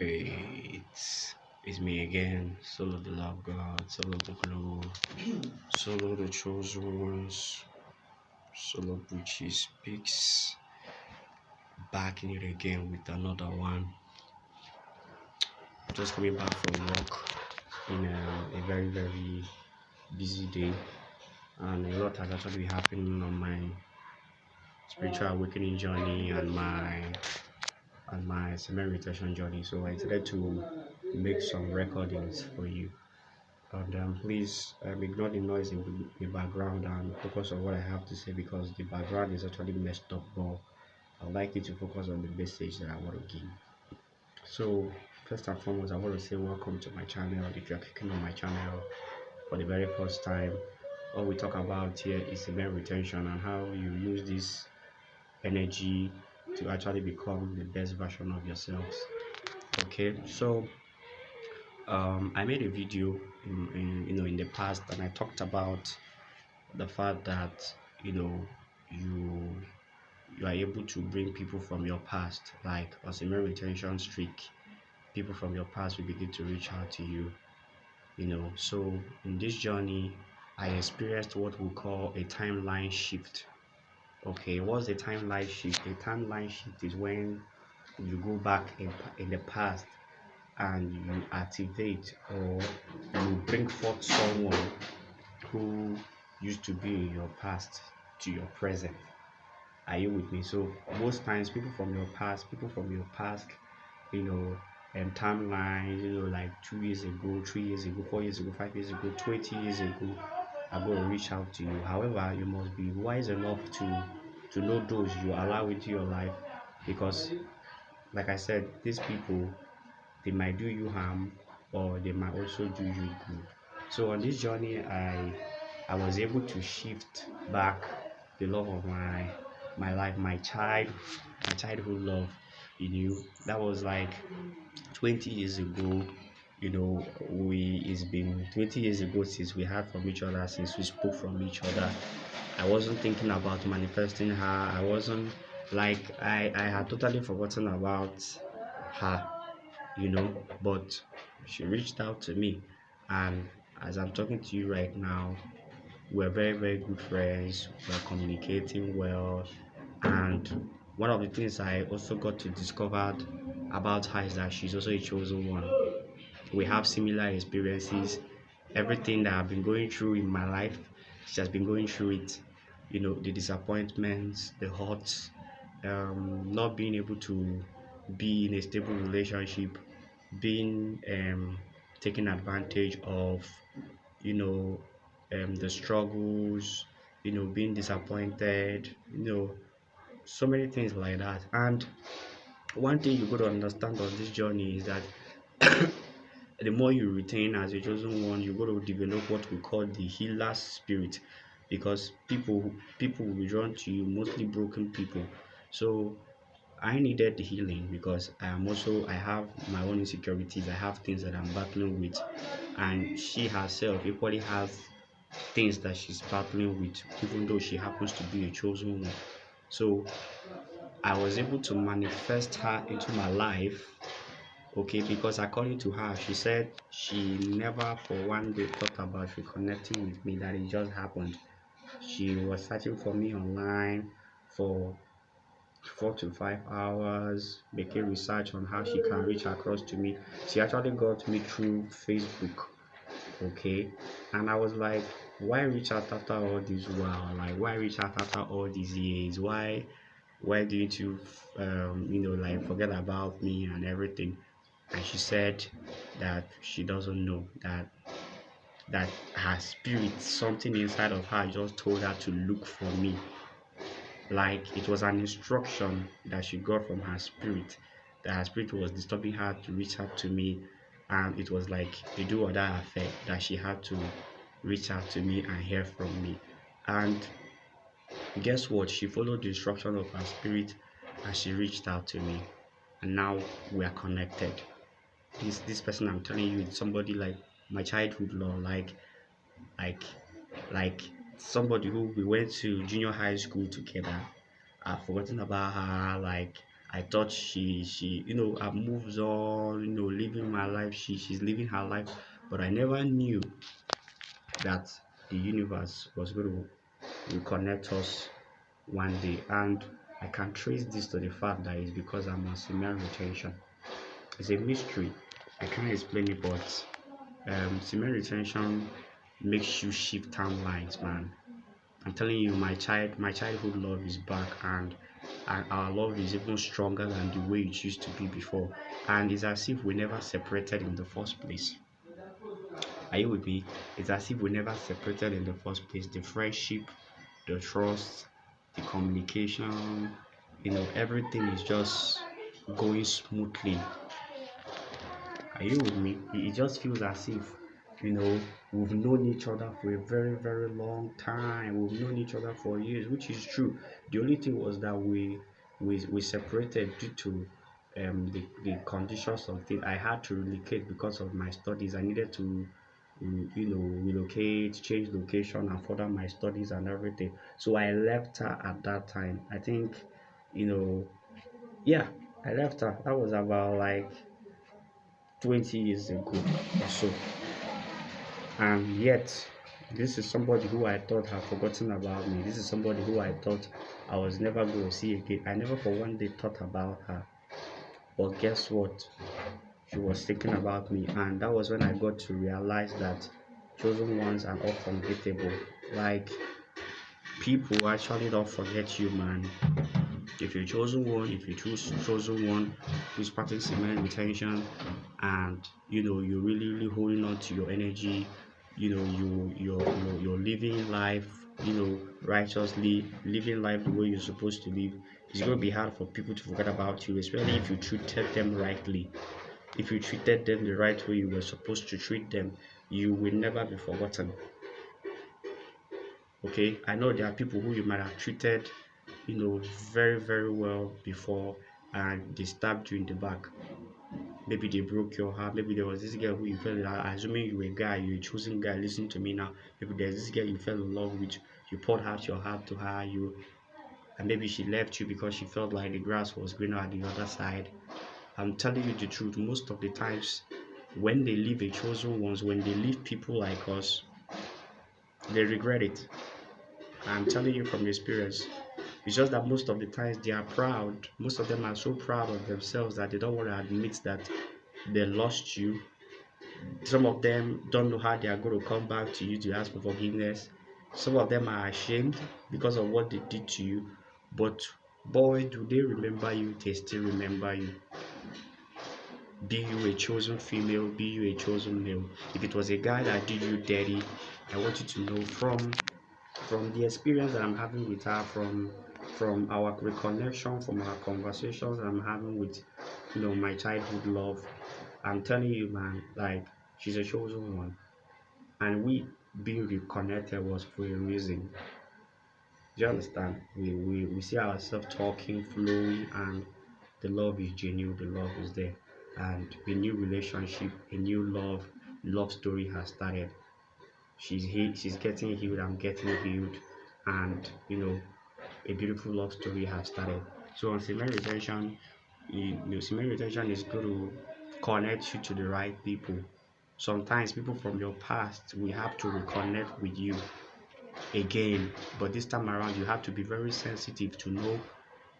It's me again, Solo the Love God, Solo the Glow, Solo the Chosen Ones, Solo Bucci Speaks, back in it again with another one. Just coming back from work in a very, very busy day, and a lot has actually been happening on my spiritual awakening journey and my semen retention journey. So I decided to make some recordings for you. And please ignore the noise in the background and focus on what I have to say, because the background is actually messed up. But I'd like you to focus on the message that I want to give. So first and foremost, I want to say welcome to my channel. If you're clicking on my channel for the very first time, what we talk about here is semen retention and how you use this energy to actually become the best version of yourselves. Okay, so I made a video in the past, and I talked about the fact that you are able to bring people from your past, like a semen retention streak. People from your past will begin to reach out to you. So in this journey, I experienced what we call a timeline shift. Okay, what's a timeline shift? A timeline shift is when you go back in the past and you activate, or you bring forth someone who used to be in your past to your present. Are you with me? So most times people from your past, and timelines, like 2 years ago, 3 years ago, 4 years ago, 5 years ago, 20 years ago, are going to reach out to you. However, you must be wise enough to know those you allow into your life, because like I said, these people, they might do you harm, or they might also do you good. So on this journey, I was able to shift back the love of my life, my childhood love. That was like 20 years ago. It's been 20 years ago since we heard from each other, since we spoke from each other. I wasn't thinking about manifesting her. I wasn't, like, I had totally forgotten about her, but she reached out to me, and as I'm talking to you right now, we're very, very good friends. We're communicating well, and one of the things I also got to discover about her is that she's also a chosen one. We have similar experiences. Everything that I've been going through in my life, she has been going through it. The disappointments, the hurts, not being able to be in a stable relationship, being taken advantage of, the struggles, being disappointed, so many things like that. And one thing you got to understand on this journey is that the more you retain as a chosen one, you got to develop what we call the healer spirit, because people will be drawn to you, mostly broken people. So I needed the healing, because I have my own insecurities. I have things that I'm battling with, and she herself equally has things that she's battling with, even though she happens to be a chosen one. So I was able to manifest her into my life, okay, because according to her, she said she never for one day thought about reconnecting with me, that it just happened. She was searching for me online for 4 to 5 hours, making research on how she can reach across to me. She actually got me through Facebook, okay, and I was like, why reach out after all this while? Like, why reach out after all these years? Why didn't you like, forget about me and everything? And she said that she doesn't know that her spirit, something inside of her, just told her to look for me. Like, it was an instruction that she got from her spirit, that her spirit was disturbing her to reach out to me, and it was like a do or die affair, that she had to reach out to me and hear from me. And guess what? She followed the instruction of her spirit, and she reached out to me, and now we are connected. This person I'm telling you is somebody like my childhood love, like like somebody who we went to junior high school together. I've forgotten about her. Like, I thought she moves on, living my life. She's living her life, but I never knew that the universe was going to reconnect us one day. And I can trace this to the fact that it's because I'm on semen retention. It's a mystery. I can't explain it, but semen retention makes you shift timelines, man. I'm telling you, my childhood love is back, and our love is even stronger than the way it used to be before. And it's as if we never separated in the first place. Are you with me? It's as if we never separated in the first place. The friendship, the trust, the communication, everything is just going smoothly. Are you with me? It just feels as if, you know, we've known each other for a very, very long time. We've known each other for years, which is true. The only thing was that we separated due to the conditions of things. I had to relocate because of my studies. I needed to relocate, change location, and further my studies and everything. So I left her at that time. I think, you know, yeah, I left her. That was about like 20 years ago or so. And yet, this is somebody who I thought had forgotten about me. This is somebody who I thought I was never going to see again. I never for one day thought about her. But guess what? She was thinking about me. And that was when I got to realize that chosen ones are unforgettable. Like, people actually don't forget you, man. If you're chosen one, if you choose chosen one who's practicing semen retention, and you're really holding on to your energy, you're living life, righteously, living life the way you're supposed to live, it's gonna be hard for people to forget about you, especially if you treated them rightly. If you treated them the right way you were supposed to treat them, you will never be forgotten. Okay, I know there are people who you might have treated, very, very well before, and they stabbed you in the back. Maybe they broke your heart. Maybe there was this girl who you fell in love. Assuming you were a guy, you're a chosen guy. Listen to me now. Maybe there's this girl you fell in love with. You poured out your heart to her. And maybe she left you because she felt like the grass was greener at the other side. I'm telling you the truth. Most of the times, when they leave a chosen ones, when they leave people like us, they regret it. I'm telling you from experience. It's just that most of the times they are proud. Most of them are so proud of themselves that they don't want to admit that they lost you. Some of them don't know how they are going to come back to you to ask for forgiveness. Some of them are ashamed because of what they did to you. But boy, do they remember you, they still remember you. Be you a chosen female, be you a chosen male. If it was a guy that did you dirty, I want you to know from the experience that I'm having with her, from our reconnection, from our conversations that I'm having with my childhood love, I'm telling you, man, like, she's a chosen one. And we being reconnected was for a reason. Do you understand? We see ourselves talking, flowing, and the love is genuine, the love is there. And a new relationship, a new love story has started. She's getting healed, I'm getting healed, and a beautiful love story has started. So on semen retention, semen retention is going to connect you to the right people. Sometimes people from your past we have to reconnect with you again, but this time around you have to be very sensitive to know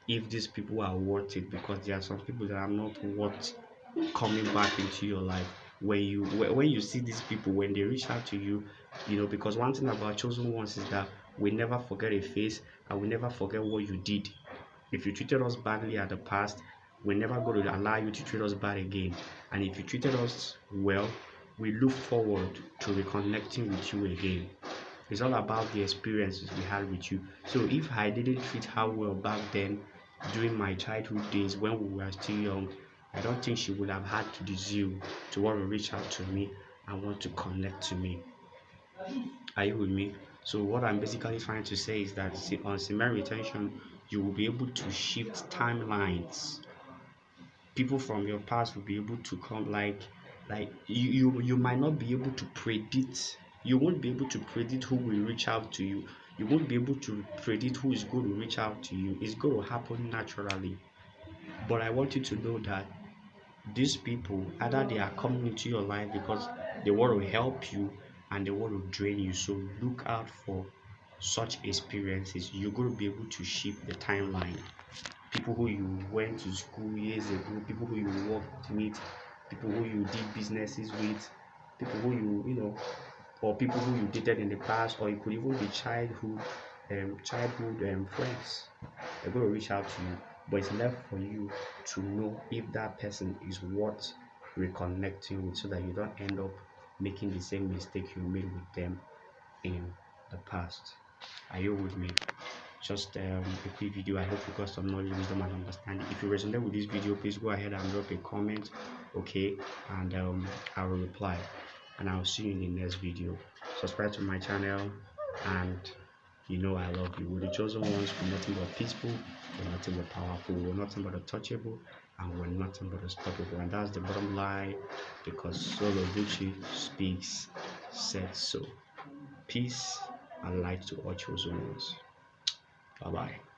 if these people are worth it, because there are some people that are not worth coming back into your life. When you see these people, when they reach out to you, because one thing about chosen ones is that we never forget a face, and we never forget what you did. If you treated us badly at the past, we're never going to allow you to treat us bad again. And if you treated us well, we look forward to reconnecting with you again. It's all about the experiences we had with you. So if I didn't treat her well back then, during my childhood days when we were still young, I don't think she would have had the zeal to want to reach out to me and want to connect to me. Are you with me? So what I'm basically trying to say is that on semen retention, you will be able to shift timelines. People from your past will be able to come, like you might not be able to predict. You won't be able to predict who will reach out to you. You won't be able to predict who is going to reach out to you. It's going to happen naturally. But I want you to know that these people, either they are coming into your life because they want to help you and they want to drain you. So look out for such experiences. You're going to be able to shift the timeline. People who you went to school years ago, people who you worked with, people who you did businesses with, people who or people who you dated in the past, or it could even be childhood friends. They're going to reach out to you, but it's left for you to know if that person is worth reconnecting with, so that you don't end up making the same mistake you made with them in the past. Are you with me? Just a quick video. I hope you got some knowledge, wisdom, and understanding. If you resonate with this video, please go ahead and drop a comment, okay? And I will reply. And I'll see you in the next video. Subscribe to my channel, and I love you. We're the chosen ones. We're nothing but peaceful. We're nothing but powerful. We're nothing but untouchable, and we're nothing but unstoppable. And that's the bottom line, because Solo Gucci speaks, said so. Peace and light to all chosen ones. Bye bye.